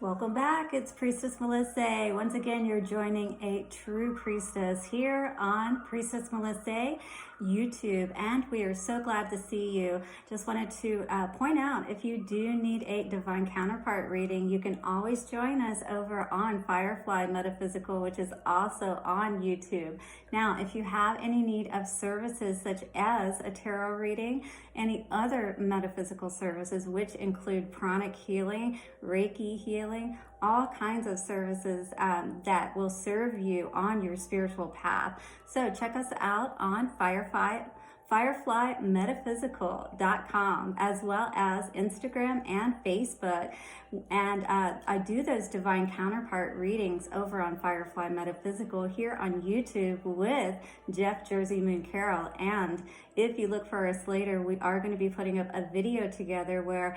Welcome back. It's Priestess Melissa. Once again, you're joining a true priestess here on Priestess Melissa YouTube, and we are so glad to see you. Just wanted to point out, if you do need a divine counterpart reading, you can always join us over on Firefly Metaphysical, which is also on YouTube. Now, if you have any need of services such as a tarot reading, any other metaphysical services, which include pranic healing, Reiki healing, all kinds of services that will serve you on your spiritual path. So check us out on fireflymetaphysical.com, as well as Instagram and Facebook. And I do those divine counterpart readings over on Firefly Metaphysical here on YouTube with Jeff Jersey Moon Carroll. And if you look for us later, we are going to be putting up a video together where,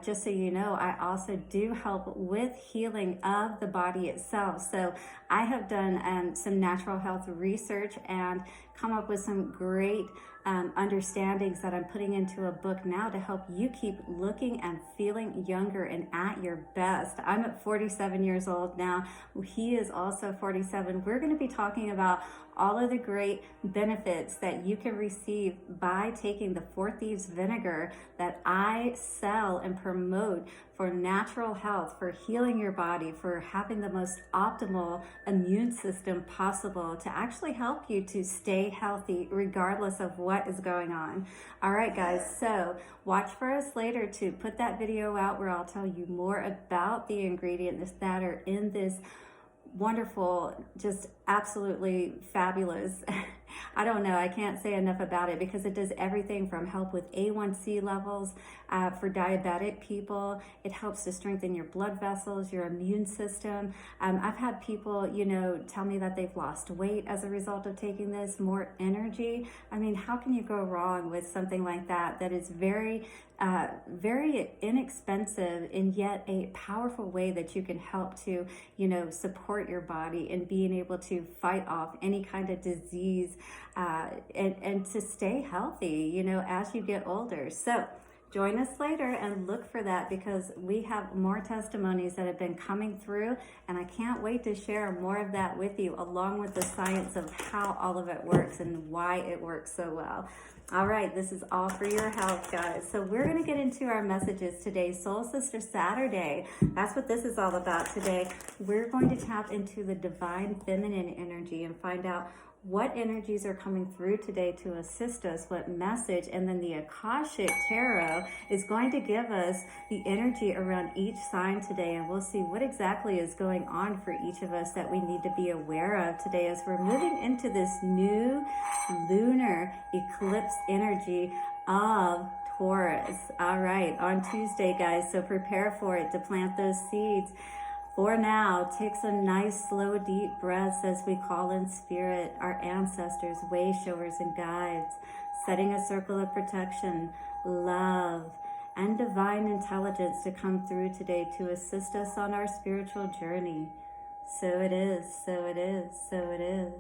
just so you know, I also do help with healing of the body itself. So I have done some natural health research and come up with some great understandings that I'm putting into a book now to help you keep looking and feeling younger and at your best. I'm at 47 years old now. He is also 47. We're going to be talking about all of the great benefits that you can receive by taking the 4 Thieves vinegar that I sell and promote for natural health, for healing your body, for having the most optimal immune system possible to actually help you to stay healthy regardless of what is going on. All right, guys, so watch for us later to put that video out where I'll tell you more about the ingredients that are in this wonderful, just absolutely fabulous. I don't know, I can't say enough about it because it does everything from help with A1C levels for diabetic people. It helps to strengthen your blood vessels, your immune system. I've had people, tell me that they've lost weight as a result of taking this, more energy. I mean, how can you go wrong with something like that is very inexpensive and yet a powerful way that you can help to, support your body and being able to fight off any kind of disease and to stay healthy, as you get older. So join us later and look for that because we have more testimonies that have been coming through, and I can't wait to share more of that with you, along with the science of how all of it works and why it works so well. All right, this is all for your health, guys. So we're going to get into our messages today. SoulSista Saturday. That's what this is all about today. We're going to tap into the divine feminine energy and find out what energies are coming through today to assist us, what message, and then the Akashic Tarot is going to give us the energy around each sign today, and we'll see what exactly is going on for each of us that we need to be aware of today as we're moving into this new lunar eclipse energy of Taurus. All right, on Tuesday, guys, so prepare for it to plant those seeds. For now, take some nice, slow, deep breaths as we call in spirit, our ancestors, way showers, and guides, setting a circle of protection, love, and divine intelligence to come through today to assist us on our spiritual journey. So it is, so it is, so it is.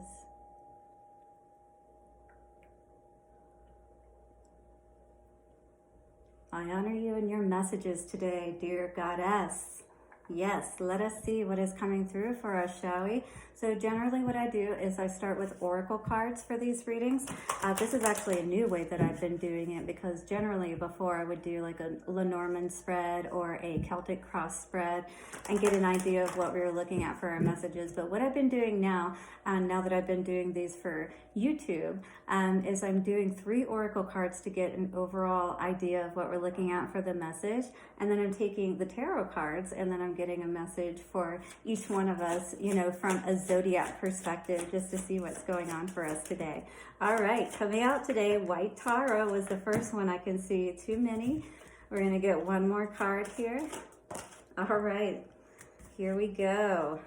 I honor you in your messages today, dear Goddess. Yes, let us see what is coming through for us, shall we? So generally what I do is I start with oracle cards for these readings. This is actually a new way that I've been doing it because generally before I would do like a Lenormand spread or a Celtic cross spread and get an idea of what we were looking at for our messages. But what I've been doing now, now that I've been doing these for YouTube, is I'm doing 3 oracle cards to get an overall idea of what we're looking at for the message. And then I'm taking the tarot cards and then I'm getting a message for each one of us, from a zodiac perspective, just to see what's going on for us today. All right, coming out today, White Tarot was the first one I can see. Too many. We're going to get one more card here. All right, here we go.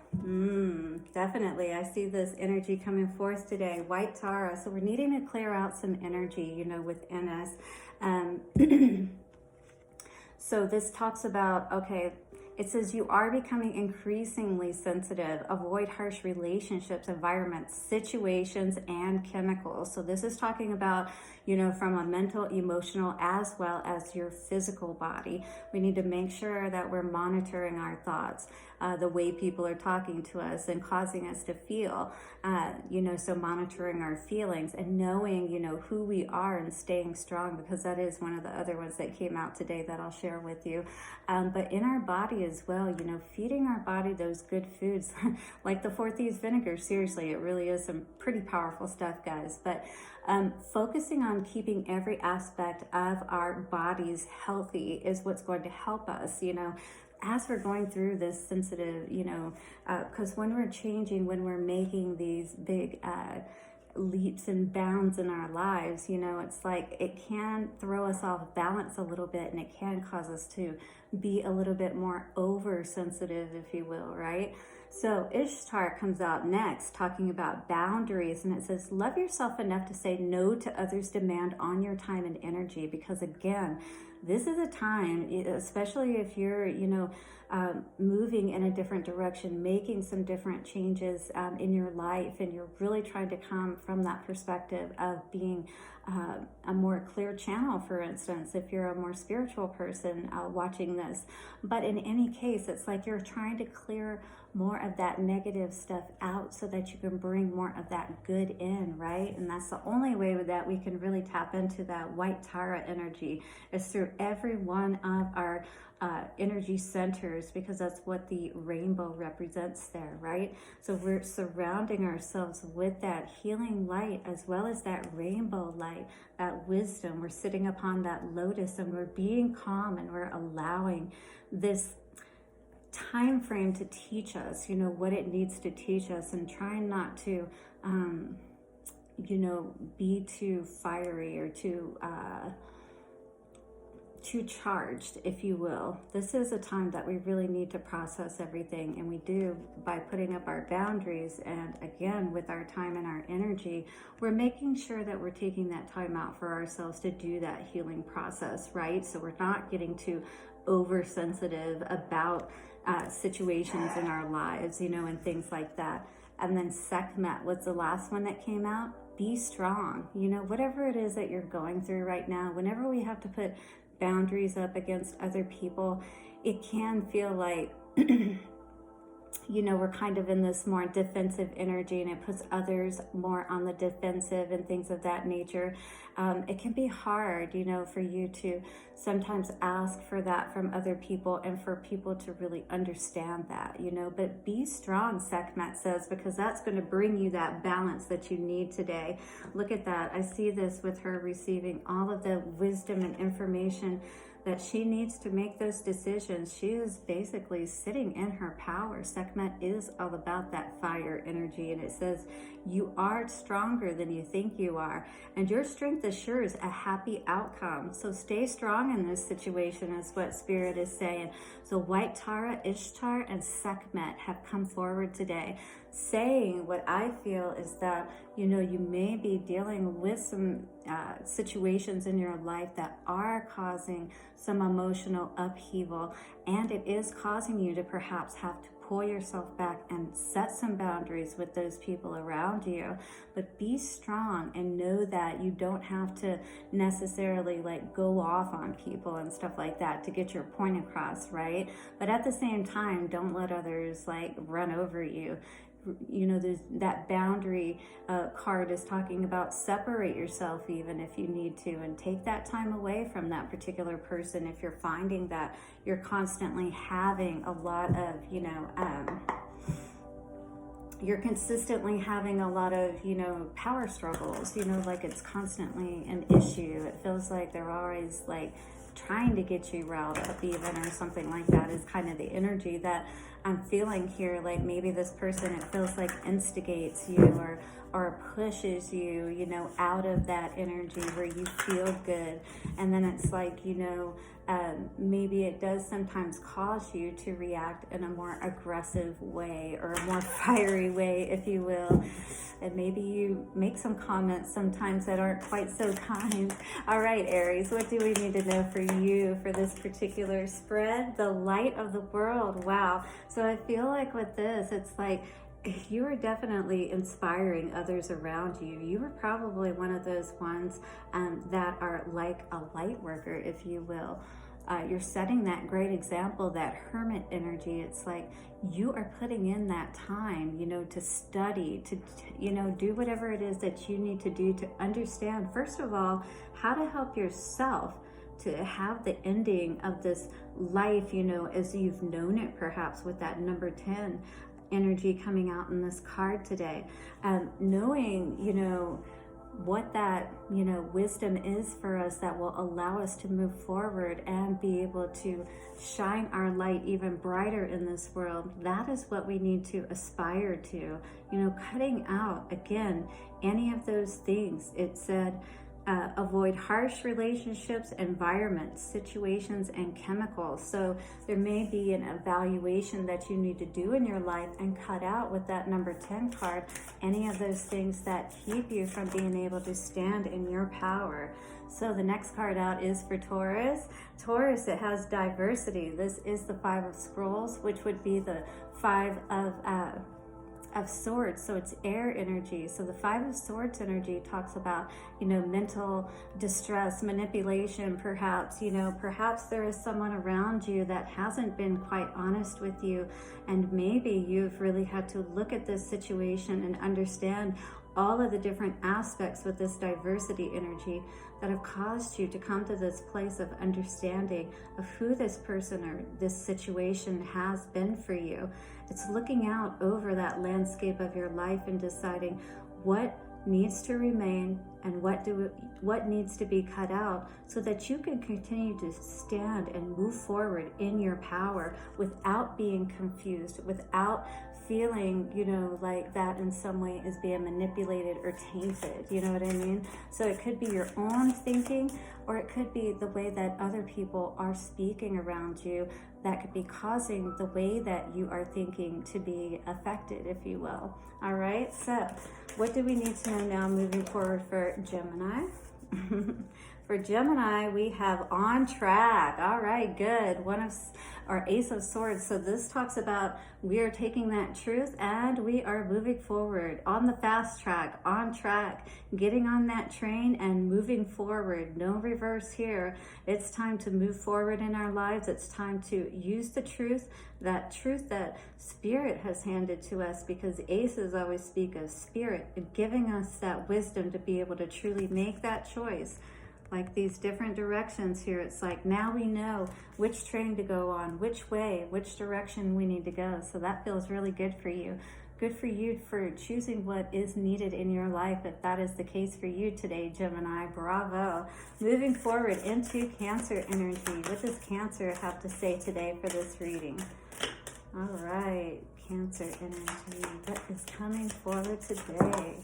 Definitely, I see this energy coming forth today. White Tarot. So we're needing to clear out some energy, within us. So this talks about, okay, It says you are becoming increasingly sensitive. Avoid harsh relationships, environments, situations, and chemicals. So this is talking about, you know, from a mental, emotional, as well as your physical body. We need to make sure that we're monitoring our thoughts, the way people are talking to us and causing us to feel, you know, so monitoring our feelings and knowing, you know, who we are and staying strong, because that is one of the other ones that came out today that I'll share with you. But in our body as well, you know, feeding our body those good foods, like the 4-Thieves vinegar, seriously, it really is some pretty powerful stuff, guys. But focusing on keeping every aspect of our bodies healthy is what's going to help us, you know, as we're going through this sensitive, you know, because when we're changing, when we're making these big leaps and bounds in our lives, you know, it's like it can throw us off balance a little bit, and it can cause us to be a little bit more oversensitive, if you will, right? So Ishtar comes out next talking about boundaries, and it says, love yourself enough to say no to others' demand on your time and energy, because again, this is a time, especially if you're, you know, moving in a different direction, making some different changes in your life, and you're really trying to come from that perspective of being a more clear channel, for instance, if you're a more spiritual person watching this. But in any case, it's like you're trying to clear more of that negative stuff out so that you can bring more of that good in, right? And that's the only way that we can really tap into that white Tara energy, is through every one of our energy centers, because that's what the rainbow represents there, right? So we're surrounding ourselves with that healing light as well as that rainbow light, that wisdom. We're sitting upon that lotus, and we're being calm, and we're allowing this time frame to teach us, you know, what it needs to teach us, and trying not to you know, be too fiery or too charged, if you will. This is a time that we really need to process everything, and we do by putting up our boundaries. And again, with our time and our energy, we're making sure that we're taking that time out for ourselves to do that healing process, right? So we're not getting too oversensitive about situations in our lives, you know, and things like that. And then Sekhmet was the last one that came out. Be strong, you know, whatever it is that you're going through right now. Whenever we have to put boundaries up against other people, it can feel like you know, we're kind of in this more defensive energy, and it puts others more on the defensive and things of that nature. It can be hard, you know, for you to sometimes ask for that from other people, and for people to really understand that, you know. But be strong, Sekhmet says, because that's going to bring you that balance that you need today. Look at that. I see this with her receiving all of the wisdom and information that she needs to make those decisions. She is basically sitting in her power. Sekhmet is all about that fire energy, and it says you are stronger than you think you are, and your strength assures a happy outcome. So stay strong in this situation, is what Spirit is saying. So White Tara, Ishtar, and Sekhmet have come forward today, saying what I feel is that, you know, you may be dealing with some situations in your life that are causing some emotional upheaval, and it is causing you to perhaps have to pull yourself back and set some boundaries with those people around you. But be strong and know that you don't have to necessarily like go off on people and stuff like that to get your point across, right? But at the same time, don't let others like run over you. You know, there's that boundary card is talking about separate yourself even if you need to, and take that time away from that particular person if you're finding that you're constantly having a lot of, you know, you're consistently having a lot of, you know, power struggles, you know, like it's constantly an issue. It feels like they're always like trying to get you riled up even, or something like that is kind of the energy that I'm feeling here. Like maybe this person, it feels like instigates you or pushes you, you know, out of that energy where you feel good. And then it's like, you know, maybe it does sometimes cause you to react in a more aggressive way or a more fiery way, if you will. And maybe you make some comments sometimes that aren't quite so kind. All right, Aries, what do we need to know for you for this particular spread? The light of the world. Wow. So I feel like with this, it's like you are definitely inspiring others around you. You were probably one of those ones that are like a light worker, if you will. You're setting that great example, that hermit energy. It's like you are putting in that time, you know, to study, to, you know, do whatever it is that you need to do to understand, first of all, how to help yourself to have the ending of this life, you know, as you've known it, perhaps with that number 10 energy coming out in this card today. Knowing, you know, what that, you know, wisdom is for us that will allow us to move forward and be able to shine our light even brighter in this world. That is what we need to aspire to, you know, cutting out, again, any of those things. It said, avoid harsh relationships, environments, situations, and chemicals. So there may be an evaluation that you need to do in your life and cut out with that number 10 card, any of those things that keep you from being able to stand in your power. So the next card out is for Taurus. Taurus, it has diversity. This is the 5 of Scrolls, which would be the 5 of Swords, so it's air energy. So the 5 of Swords energy talks about, you know, mental distress, manipulation, perhaps, you know, perhaps there is someone around you that hasn't been quite honest with you, and maybe you've really had to look at this situation and understand all of the different aspects with this diversity energy that have caused you to come to this place of understanding of who this person or this situation has been for you. It's looking out over that landscape of your life and deciding what needs to remain and what needs to be cut out, so that you can continue to stand and move forward in your power without being confused, without feeling, you know, like that in some way is being manipulated or tainted, you know what I mean? So it could be your own thinking, or it could be the way that other people are speaking around you that could be causing the way that you are thinking to be affected, if you will. All right, so what do we need to know now moving forward for Gemini? For Gemini, we have on track. All right, good. Our Ace of Swords. So this talks about we are taking that truth and we are moving forward on the fast track, on track, getting on that train and moving forward. No reverse here. It's time to move forward in our lives. It's time to use the truth that Spirit has handed to us, because aces always speak of Spirit giving us that wisdom to be able to truly make that choice. Like these different directions here, it's like now we know which train to go on, which way, which direction we need to go. So that feels really good for you. Good for you for choosing what is needed in your life, if that is the case for you today, Gemini. Bravo. Moving forward into Cancer energy. What does Cancer have to say today for this reading? All right, Cancer energy. What is coming forward today?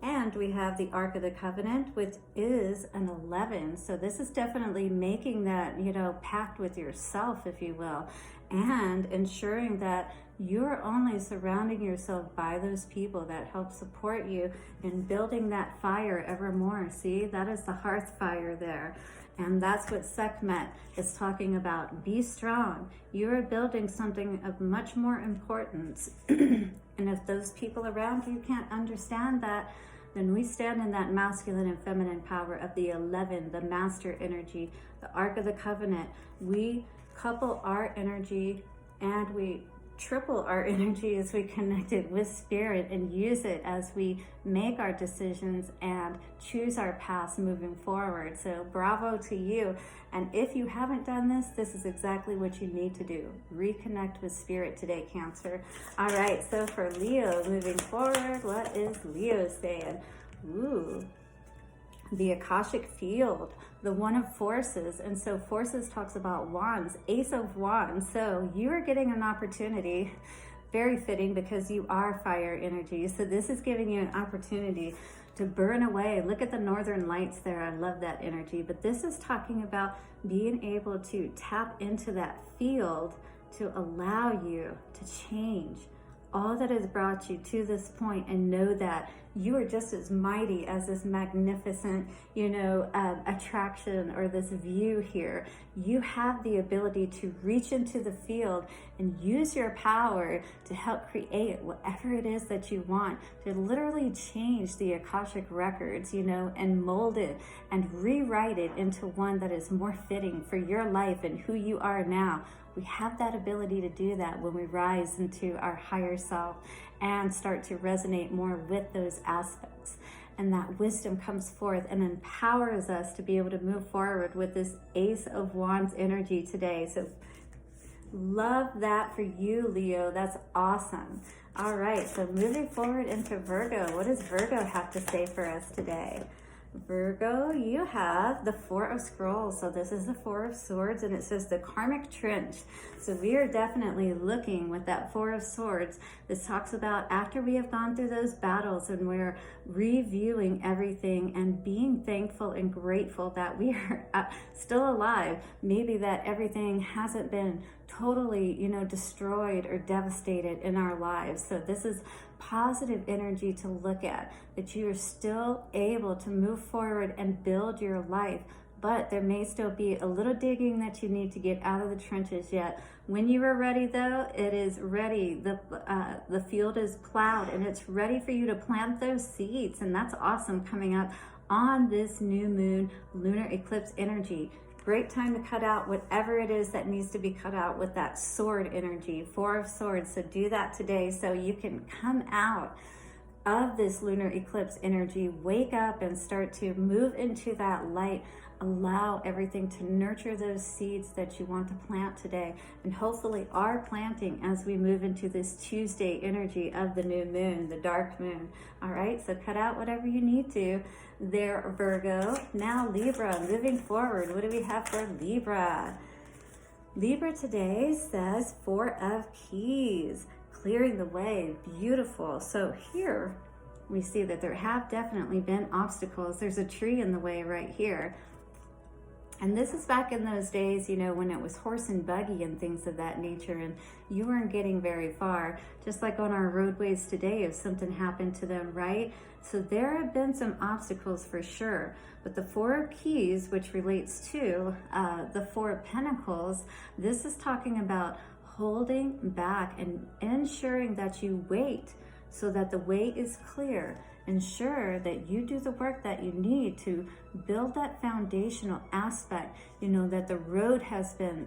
And we have the Ark of the Covenant, which is an 11. So this is definitely making that, you know, pact with yourself, if you will, and ensuring that you're only surrounding yourself by those people that help support you in building that fire evermore. See, that is the hearth fire there. And that's what Sekhmet is talking about. Be strong. You are building something of much more importance. And if those people around you can't understand that, then we stand in that masculine and feminine power of the 11, the master energy, the Ark of the Covenant. We couple our energy and we triple our energy as we connect it with Spirit and use it as we make our decisions and choose our paths moving forward. So bravo to you. And if you haven't done this, this is exactly what you need to do. Reconnect with Spirit today, Cancer. All right, so for Leo moving forward, what is Leo saying? Ooh, the Akashic field, the one of forces. And so forces talks about wands, Ace of Wands. So you are getting an opportunity, very fitting because you are fire energy. So this is giving you an opportunity to burn away. Look at the northern lights there. I love that energy. But this is talking about being able to tap into that field to allow you to change all that has brought you to this point, and know that you are just as mighty as this magnificent, attraction or this view here. You have the ability to reach into the field and use your power to help create whatever it is that you want, to literally change the Akashic records, and mold it and rewrite it into one that is more fitting for your life and who you are now. We have that ability to do that when we rise into our higher self and start to resonate more with those aspects. And that wisdom comes forth and empowers us to be able to move forward with this Ace of Wands energy today. So love that for you, Leo. That's awesome. All right, so moving forward into Virgo. What does Virgo have to say for us today? Virgo, you have the Four of Scrolls. So this is the Four of Swords, and it says the karmic trench. So we are definitely looking with that Four of Swords. This talks about after we have gone through those battles and we're reviewing everything and being thankful and grateful that we are still alive. Maybe that everything hasn't been totally, destroyed or devastated in our lives. So this is positive energy to look at, that you are still able to move forward and build your life. But there may still be a little digging that you need to get out of the trenches yet. When you are ready, though, it is ready. The field is plowed and it's ready for you to plant those seeds. And that's awesome, coming up on this new moon lunar eclipse energy. Great time to cut out whatever it is that needs to be cut out with that sword energy, Four of Swords. So do that today so you can come out of this lunar eclipse energy, wake up and start to move into that light. Allow everything to nurture those seeds that you want to plant today, and hopefully are planting as we move into this Tuesday energy of the new moon, the dark moon. All right, so cut out whatever you need to there, Virgo. Now Libra, moving forward, what do we have for Libra? Libra today says Four of Keys, clearing the way. Beautiful. So here we see that there have definitely been obstacles. There's a tree in the way right here. And this is back in those days, when it was horse and buggy and things of that nature, and you weren't getting very far, just like on our roadways today if something happened to them, right? So there have been some obstacles for sure. But the Four of Keys, which relates to the Four of Pentacles, this is talking about holding back and ensuring that you wait so that the way is clear. Ensure that you do the work that you need to build that foundational aspect, that the road has been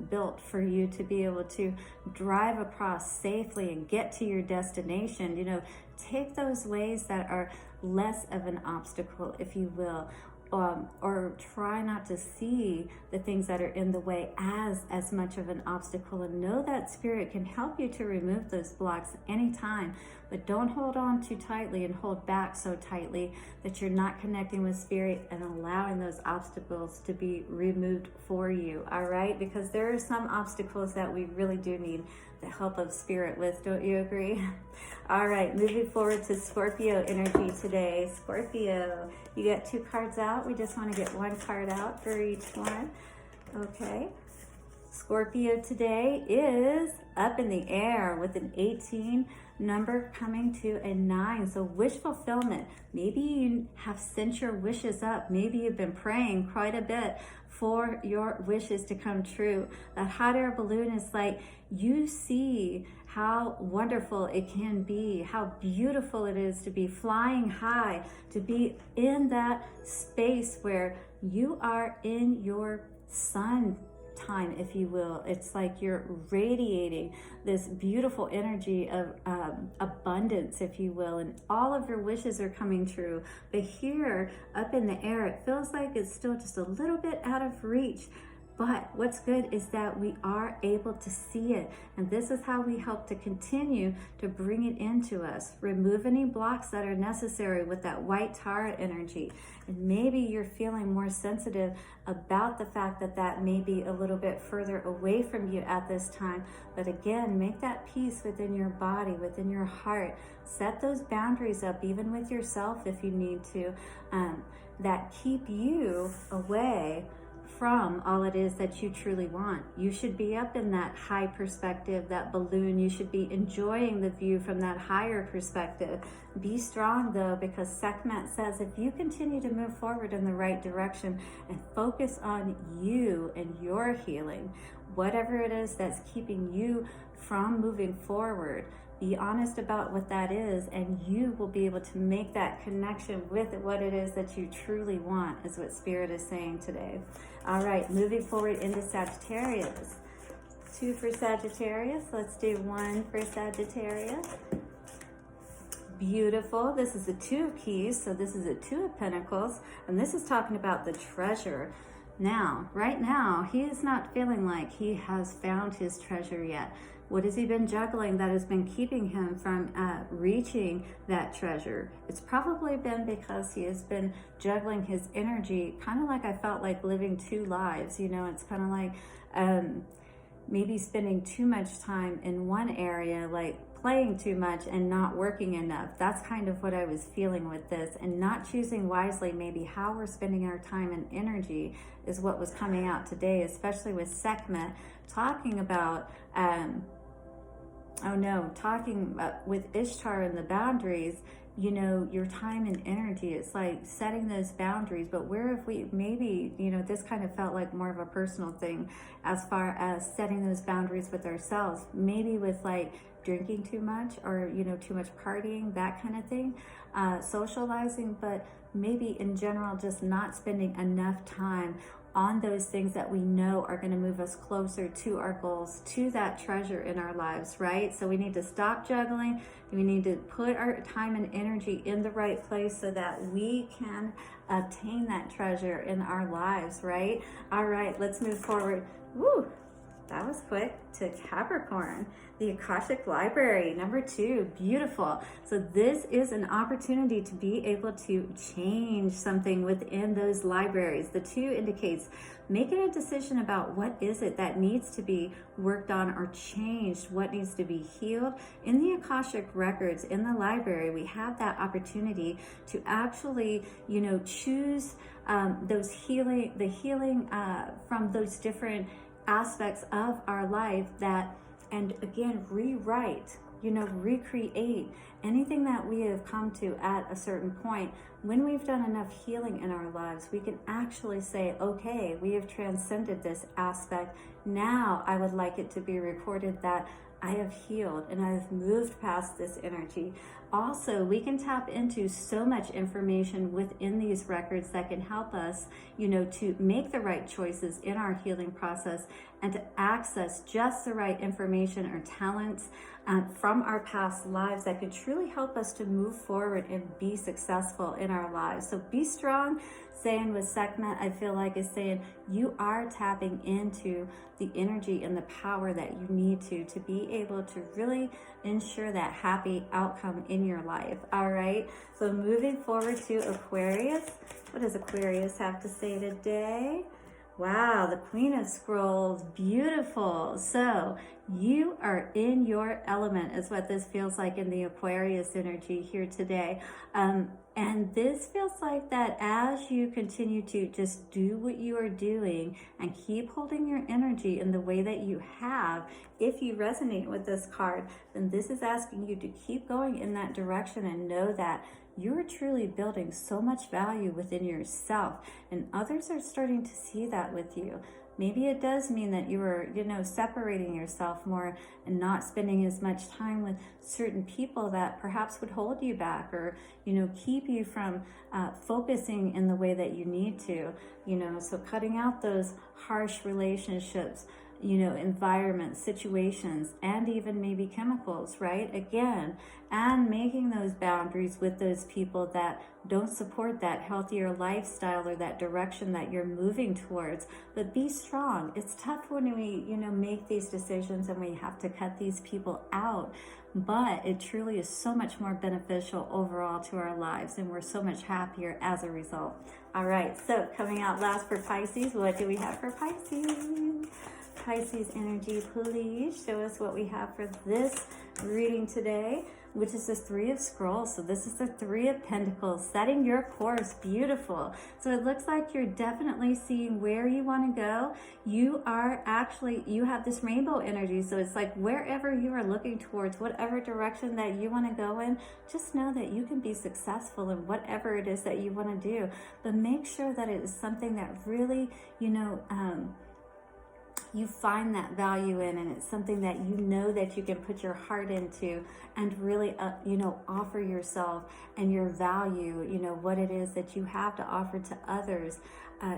built for you to be able to drive across safely and get to your destination. Take those ways that are less of an obstacle, if you will, or try not to see the things that are in the way as much of an obstacle, and know that Spirit can help you to remove those blocks anytime. But don't hold on too tightly and hold back so tightly that you're not connecting with Spirit and allowing those obstacles to be removed for you. All right, because there are some obstacles that we really do need the help of Spirit with. Don't you agree? All right, moving forward to Scorpio energy today. Scorpio, you got two cards out. We just want to get one card out for each one. Okay. Scorpio today is up in the air with an 18 number coming to a 9. So wish fulfillment. Maybe you have sent your wishes up. Maybe you've been praying quite a bit for your wishes to come true. That hot air balloon is like, you see how wonderful it can be, how beautiful it is to be flying high, to be in that space where you are in your sun time, if you will. It's like you're radiating this beautiful energy of abundance, if you will, and all of your wishes are coming true. But here up in the air, it feels like it's still just a little bit out of reach. But what's good is that we are able to see it. And this is how we help to continue to bring it into us. Remove any blocks that are necessary with that white Tara energy. And maybe you're feeling more sensitive about the fact that that may be a little bit further away from you at this time. But again, make that peace within your body, within your heart. Set those boundaries up, even with yourself if you need to, that keep you away from all it is that you truly want. You should be up in that high perspective, that balloon. You should be enjoying the view from that higher perspective. Be strong though, because Sekhmet says if you continue to move forward in the right direction and focus on you and your healing, whatever it is that's keeping you from moving forward, be honest about what that is, and you will be able to make that connection with what it is that you truly want, is what Spirit is saying today. All right, moving forward into Sagittarius. 2 for Sagittarius. Let's do 1 for Sagittarius. Beautiful. This is the 2 of Keys, so this is a 2 of Pentacles, and this is talking about the treasure. Now, right now, he is not feeling like he has found his treasure yet. What has he been juggling that has been keeping him from reaching that treasure? It's probably been because he has been juggling his energy, kind of like I felt like living 2 lives. You know, it's kind of like maybe spending too much time in one area, like playing too much and not working enough. That's kind of what I was feeling with this, and not choosing wisely maybe how we're spending our time and energy is what was coming out today, especially with Sekhmet talking about with Ishtar and the boundaries. You know, your time and energy, it's like setting those boundaries. But where if we maybe, you know, this kind of felt like more of a personal thing as far as setting those boundaries with ourselves, maybe with like drinking too much, or, you know, too much partying, that kind of thing, socializing, but maybe in general just not spending enough time on those things that we know are going to move us closer to our goals, to that treasure in our lives, right? So we need to stop juggling. We need to put our time and energy in the right place so that we can obtain that treasure in our lives, right? All right, let's move forward. Woo! That was quick. To Capricorn, the Akashic Library, number 2, beautiful. So this is an opportunity to be able to change something within those libraries. The 2 indicates making a decision about what is it that needs to be worked on or changed, what needs to be healed. In the Akashic records in the library, we have that opportunity to actually, you know, choose the healing from those different aspects of our life, that, and again, rewrite, you know, recreate anything that we have come to at a certain point. When we've done enough healing in our lives, we can actually say, okay, we have transcended this aspect. Now I would like it to be recorded that I have healed and I have moved past this energy. Also, we can tap into so much information within these records that can help us, you know, to make the right choices in our healing process and to access just the right information or talents from our past lives that could truly help us to move forward and be successful in our lives. So be strong. Saying with Sekhmet, I feel like is saying you are tapping into the energy and the power that you need to be able to really ensure that happy outcome in your life. All right, so moving forward to Aquarius. What does Aquarius have to say today? Wow, the Queen of Scrolls, beautiful. So you are in your element is what this feels like in the Aquarius energy here today. And this feels like that as you continue to just do what you are doing and keep holding your energy in the way that you have, if you resonate with this card, then this is asking you to keep going in that direction and know that you're truly building so much value within yourself, and others are starting to see that with you. Maybe it does mean that you are, you know, separating yourself more and not spending as much time with certain people that perhaps would hold you back or, you know, keep you from focusing in the way that you need to, you know, so cutting out those harsh relationships, environments, situations, and even maybe chemicals, right? Again, and making those boundaries with those people that don't support that healthier lifestyle or that direction that you're moving towards. But be strong. It's tough when we, make these decisions and we have to cut these people out. But it truly is so much more beneficial overall to our lives, and we're so much happier as a result. All right, so coming out last for Pisces, what do we have for Pisces? Pisces energy, please show us what we have for this reading today, which is the Three of Scrolls. So this is the Three of Pentacles, setting your course. Beautiful. So it looks like you're definitely seeing where you want to go. You have this rainbow energy. So it's like wherever you are looking towards, whatever direction that you want to go in, just know that you can be successful in whatever it is that you want to do. But make sure that it is something that really, you find that value in, and it's something that that you can put your heart into and really offer yourself and your value, what it is that you have to offer to others.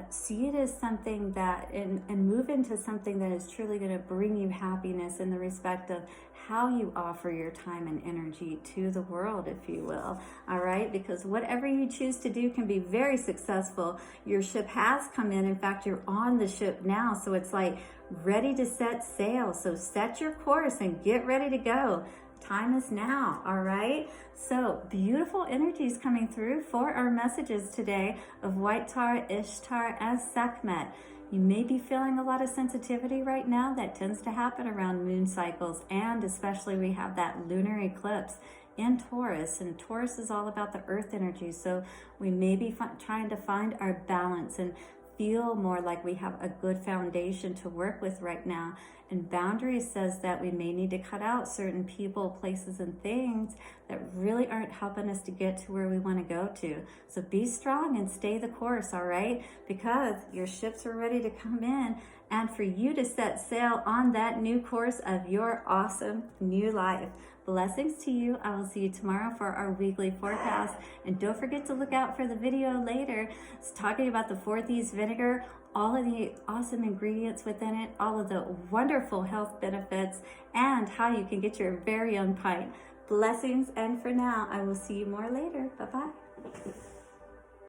See it as something that and move into something that is truly going to bring you happiness in the respect of how you offer your time and energy to the world, if you will. All right, because whatever you choose to do can be very successful. Your ship has come in. In fact, you're on the ship now, so it's like ready to set sail. So set your course and get ready to go. Time is now. All right, so beautiful energies coming through for our messages today of White Tara, Ishtar, and Sekhmet. You may be feeling a lot of sensitivity right now. That tends to happen around moon cycles, and especially we have that lunar eclipse in Taurus, and Taurus is all about the earth energy. So we may be trying to find our balance and feel more like we have a good foundation to work with right now. And boundaries says that we may need to cut out certain people, places, and things that really aren't helping us to get to where we want to go to. So be strong and stay the course, all right? Because your ships are ready to come in and for you to set sail on that new course of your awesome new life. Blessings to you. I will see you tomorrow for our weekly forecast. And don't forget to look out for the video later. It's talking about the 4th vinegar, all of the awesome ingredients within it, all of the wonderful health benefits, and how you can get your very own pint. Blessings, and for now, I will see you more later. Bye-bye.